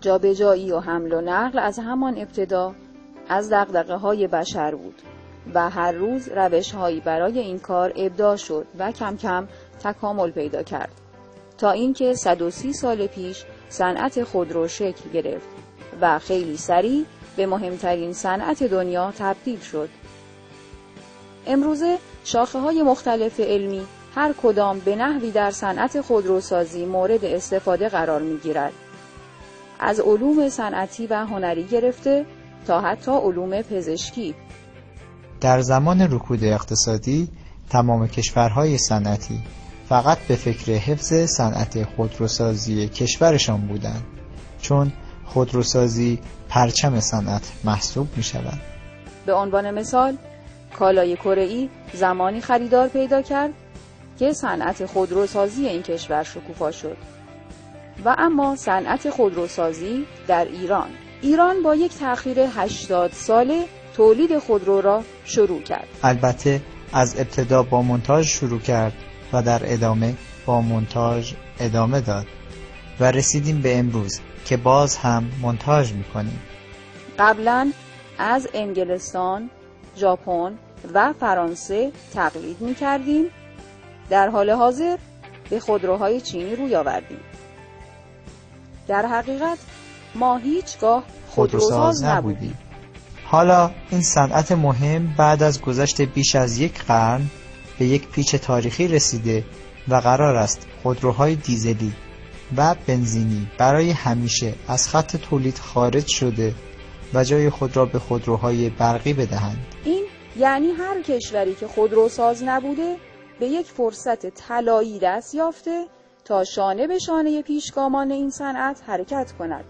جابجایی و حمل و نقل از همان ابتدا از دغدغه‌های بشر بود و هر روز روش‌هایی برای این کار ابداع شد و کم کم تکامل پیدا کرد تا اینکه 130 سال پیش صنعت خودرو شکل گرفت و خیلی سریع به مهمترین صنعت دنیا تبدیل شد. امروزه شاخه‌های مختلف علمی هر کدام به نحوی در صنعت خودروسازی مورد استفاده قرار می‌گیرد. از علوم صنعتی و هنری گرفته تا حتی علوم پزشکی. در زمان رکود اقتصادی تمام کشورهای صنعتی فقط به فکر حفظ صنعت خودروسازی کشورشان بودند، چون خودروسازی پرچم صنعت محسوب می شود. به عنوان مثال کالای کره‌ای زمانی خریدار پیدا کرد که صنعت خودروسازی این کشور شکوفا شد. و اما صنعت خودروسازی در ایران با یک تأخیر 80 ساله تولید خودرو را شروع کرد. البته از ابتدا با مونتاژ شروع کرد و در ادامه با مونتاژ ادامه داد و رسیدیم به امروز که باز هم مونتاژ می‌کنیم. قبلاً از انگلستان، ژاپن و فرانسه تقلید می‌کردیم. در حال حاضر به خودروهای چینی روی آوردیم. در حقیقت ما هیچگاه خودروساز نبودیم. حالا این صنعت مهم بعد از گذشت بیش از یک قرن به یک پیچ تاریخی رسیده و قرار است خودروهای دیزلی و بنزینی برای همیشه از خط تولید خارج شده و جای خود را به خودروهای برقی بدهند. این یعنی هر کشوری که خودروساز نبوده به یک فرصت طلایی دست یافته تا شانه به شانه پیشگامان این صنعت حرکت کند.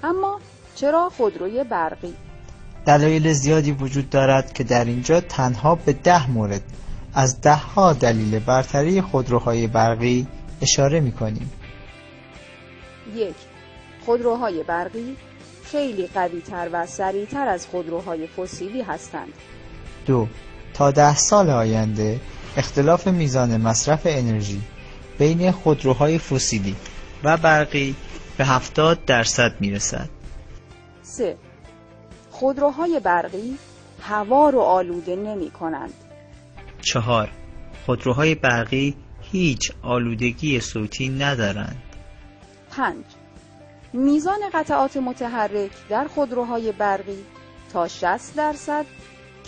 اما چرا خودروی برقی؟ دلایل زیادی وجود دارد که در اینجا تنها به 10 مورد از 10 ها دلیل برتری خودروهای برقی اشاره می‌کنیم. 1. خودروهای برقی خیلی قوی‌تر و سریع‌تر از خودروهای فسیلی هستند. 2. تا 10 سال آینده اختلاف میزان مصرف انرژی بین خودروهای فسیلی و برقی به 70% میرسد. 3. خودروهای برقی هوا رو آلوده نمی کنند. 4. خودروهای برقی هیچ آلودگی صوتی ندارند. 5. میزان قطعات متحرک در خودروهای برقی تا 60%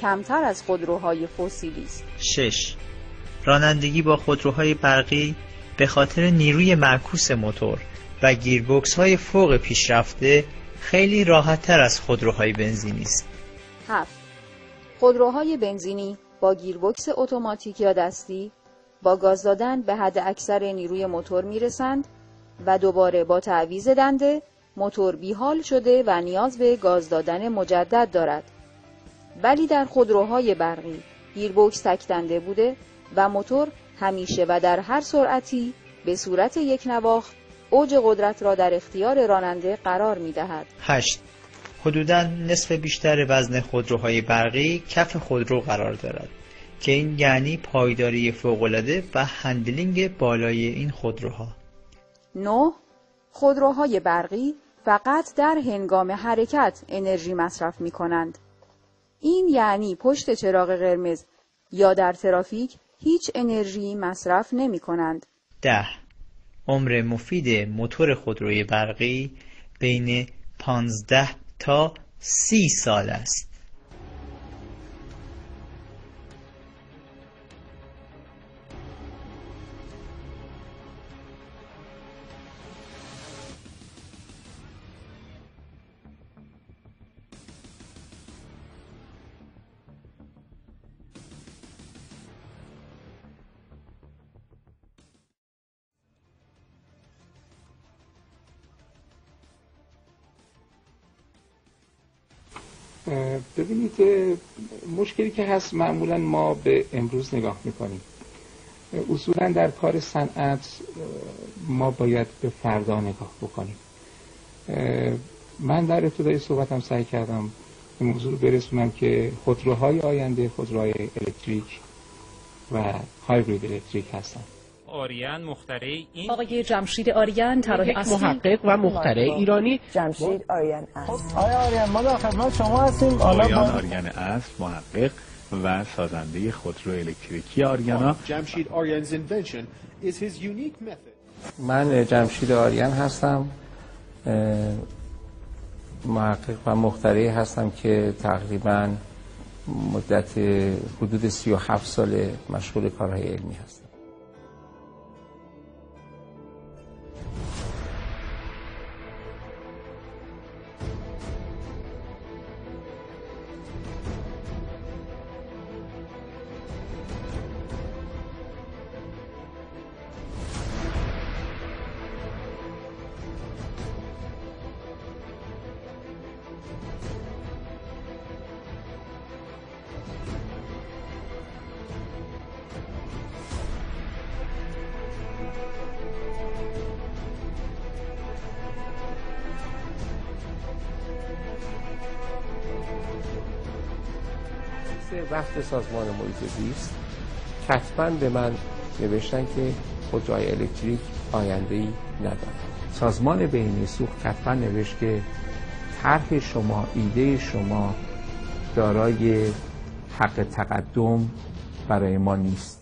کمتر از خودروهای فسیلی است. 6. رانندگی با خودروهای برقی به خاطر نیروی معکوس موتور و گیربکس های فوق پیشرفته خیلی راحت تر از خودروهای بنزینی است. 7. خودروهای بنزینی با گیربکس اتوماتیک یا دستی با گاز دادن به حد اکثر نیروی موتور میرسند و دوباره با تعویض دنده موتور بیحال شده و نیاز به گاز دادن مجدد دارد. ولی در خودروهای برقی گیربکس تک دنده بوده و موتور همیشه و در هر سرعتی به صورت یک نواخت اوج قدرت را در اختیار راننده قرار می‌دهد. 8. حدوداً نصف بیشتر وزن خودروهای برقی کف خودرو قرار دارد که این یعنی پایداری فوق‌العاده و هندلینگ بالای این خودروها. 9. خودروهای برقی فقط در هنگام حرکت انرژی مصرف می‌کنند. این یعنی پشت چراغ قرمز یا در ترافیک هیچ انرژی مصرف نمی‌کنند. 10. عمر مفید موتور خودروی برقی بین 15 تا 30 سال است. ببینید مشکلی که هست معمولا ما به امروز نگاه میکنیم. اصولا در کار صنعت ما باید به فردا نگاه بکنیم. من در ابتدای صحبتم سعی کردم به موضوع برسونم که خودروهای آینده خودروهای الکتریک و هایبرید الکتریک هستن. آریان مخترع این آقای جمشید آریان طراح اصلی محقق و مخترع ایرانی جمشید آریان است. آقای آریان ما در خدمت شما هستیم. آریان است محقق و سازنده خودرو الکتریکی آریانا. Jamshid Aryan's invention is his unique method. من جمشید آریان هستم، محقق و مخترعی هستم که تقریباً مدت حدود 37 سال مشغول کارهای علمی هستم. وقت سازمان محیط زیست کتباً به من نوشتن که خودروهای الکتریک آینده‌ای ندارد. سازمان بهینه سوخت کتباً نوشت که طرح شما، ایده شما دارای حق تقدم برای ما نیست.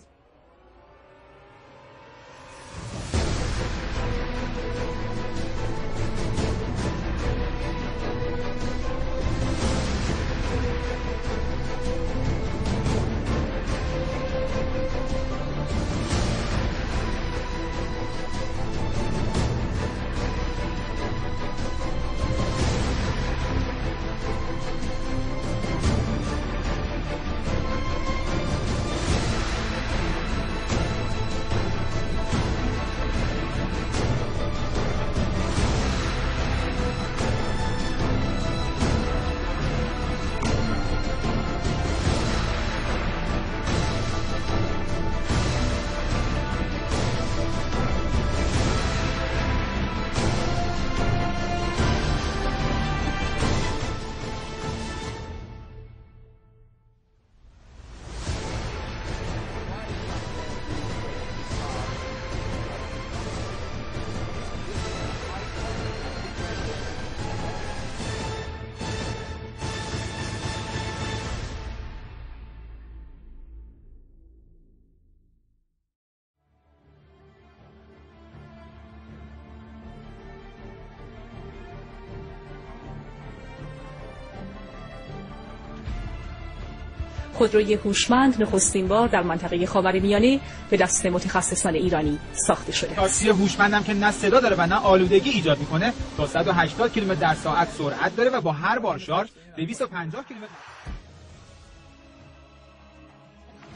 خودروی هوشمند نخستین بار در منطقه خاورمیانه به دست متخصصان ایرانی ساخته شده. تاکسی هوشمندم که نه صدا داره و نه آلودگی ایجاد میکنه، تا 180 کیلومتر در ساعت سرعت داره و با هر بار شارژ 250 کیلومتر.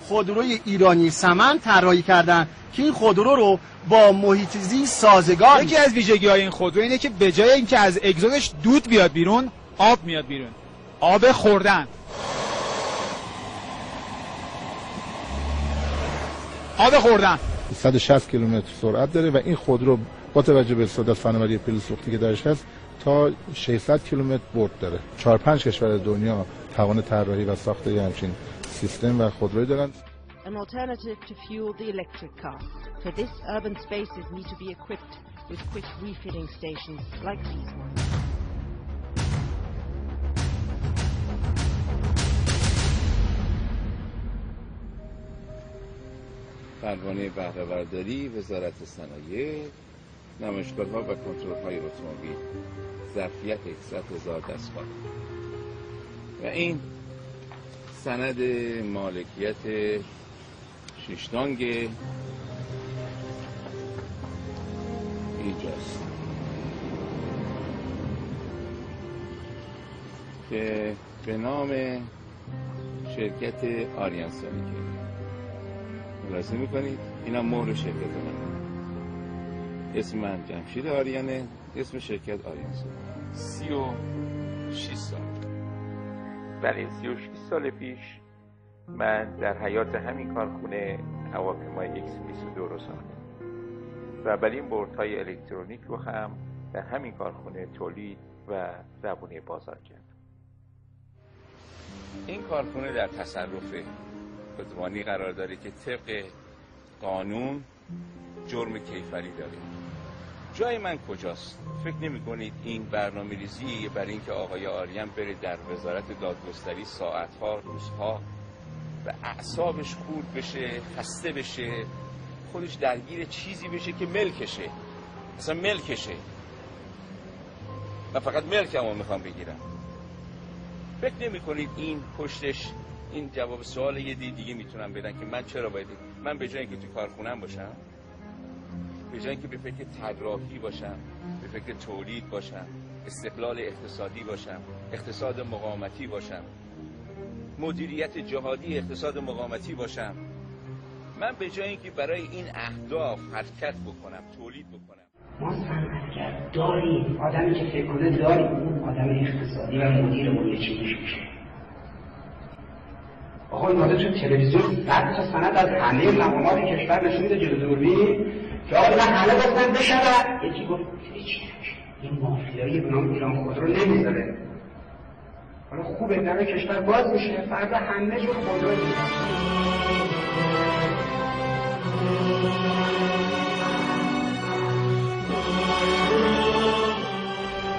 خودروی ایرانی سمن طراحی کردن که این خودرو رو با محیط زیست سازگار. یکی از ویژگی‌های این خودرو اینه که به جای اینکه از اگزوزش دود بیاد بیرون، آب میاد بیرون. آب خوردن. آب خوردن. 160 کیلومتر سرعت داره و این خودرو با توجه به استعداد فناوری پل سوختی که درش هست تا 600 km برد داره. 4-5 کشور دنیا توان طراحی و ساخت همچین سیستم و خودروی دارن. An alternative to fuel the electric car. For this, urban spaces need to be equipped with quick refilling stations like these ones. پروانه بهره‌برداری، وزارت صنایع، نمایشگاه‌ها و کنترل‌های اتومبیل، ظرفیت 100,000 دستگاه. و این سند مالکیت شیشتانگ اینجاست که به نام شرکت آریان سونیکه. ملاحظه میکنید اینا مهر شرکت من. اسم من جمشید آریانه، اسم شرکت آریان سونیکه. 36 سال. بله 36 سال پیش من در حیات همین کارخونه هواپیمای X-22 رو ساختم و اولین بردهای الکترونیک رو هم در همین کارخونه تولید و زبونه بازار کردم. این کارخونه در تصرف اتوبانی قرار داره که طبق قانون جرم کیفری داره. جای من کجاست؟ فکر نمی کنید این برنامه ریزی برای اینکه آقای آریان بره در وزارت دادگستری ساعتها، روزها و اعصابش خورد بشه، خسته بشه، خودش درگیر چیزی بشه که ملکشه، اصلا ملکشه. من فقط ملکمو میخوام بگیرم. فکر نمی کنید این پشتش این جواب سوال یه دیگه میتونم بدن که من چرا باید من به جای اینکه تو کارخونم باشم، به جای اینکه به فکر طراحی باشم، به فکر تولید باشم، استقلال اقتصادی باشم، اقتصاد مقاومتی باشم، مدیریت جهادی اقتصاد مقاومتی باشم، من به جای اینکه برای این اهداف حرکت بکنم، تولید بکنم. ما صنعتگر داریم، آدمی که فکر کنه داریم، اون آدم اقتصادی و مدیرمون یه چیزیش میشه. آقا این ماده تو تلویزیون 100 تا سند از همه مقامات کشور نشون میده جلو دوربین که آقا من همه گفتن بشود، یکی گفت هیچ نمیشه، این مافیایی به نام ایران خودرو نمیذاره. حالا خوبه در کشور باز میشه، فردا همه جور خودرو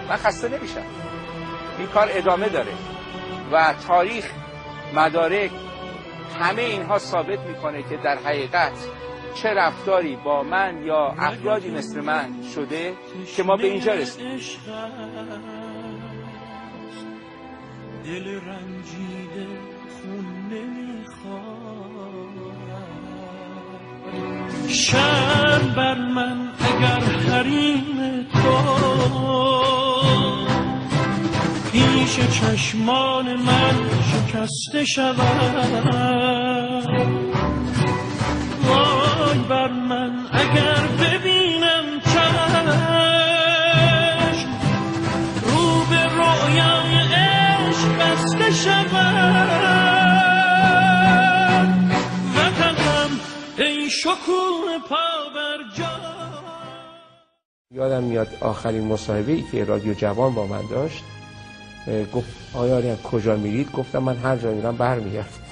من خسته نمیشم. این کار ادامه داره و تاریخ، مدارک، همه اینها ثابت میکنه که در حقیقت چه رفتاری با من یا افرادی مثل من شده که ما به اینجا رسیدیم. دل رنجیده خون نمیخواد، شرم بر من اگر حریم تو پیش چشمان من شکسته شود. وای بر من اگر ببینم چشم رو به رویای عشق بسته شود. وطنم ای شکوه پا بر جا. یادم میاد آخرین مصاحبه‌ای که رادیو جوان با من داشت، گفت آیا آریان کجا میرید؟ گفتم من هر جا میرم برمیگردم.